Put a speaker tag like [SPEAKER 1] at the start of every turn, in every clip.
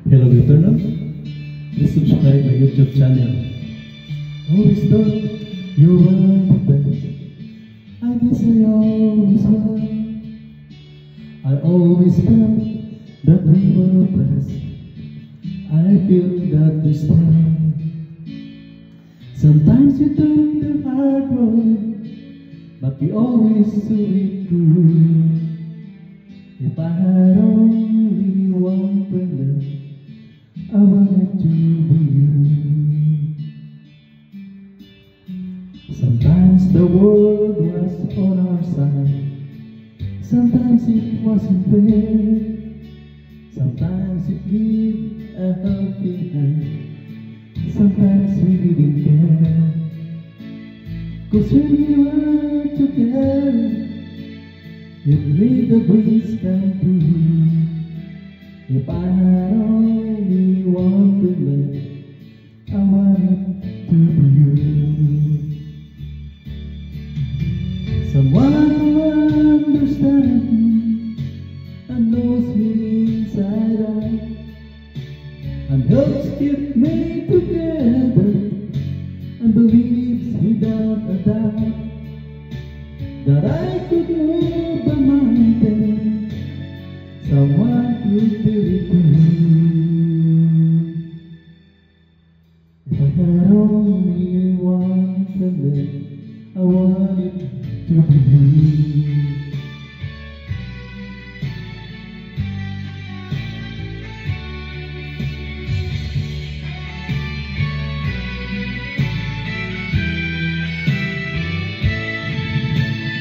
[SPEAKER 1] Hello Eternal, please subscribe my YouTube channel. Always thought you were the best. I guess I always was. I always felt that we were blessed. I feel that we stand. Sometimes we took the hard road, but we always saw it through. If I had only one friend, I wanted to be you. Sometimes the world was on our side, sometimes it wasn't fair. Sometimes it gave a helping hand, sometimes we didn't care. 'Cause when we were together, it made the dreams come true. If I had only one privilege, I wanted to be you. Someone who understands me and knows me inside out, and helps keep me together, and believes without a doubt that I could move a mountain. Someone could do it to me. If I had only one friend, I wanted to be you.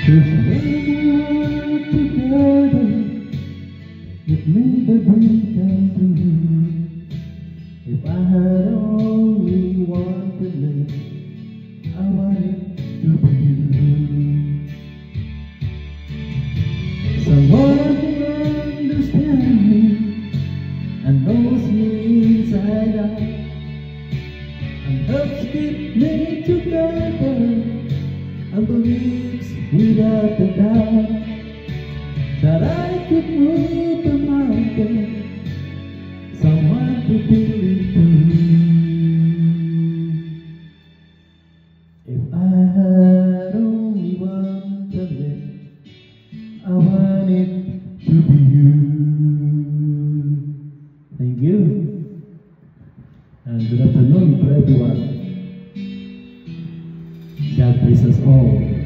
[SPEAKER 1] Cause when we were together, it made the dream come true. If I had only one privilege, I wanted to be you. Someone who understands me and knows me inside out, and helps keep me together, and believes without a doubt that I could move a mountain. Someone to feel it too. If I had only one talent, I wanted to be you. Thank you, and good afternoon to everyone. God bless us all.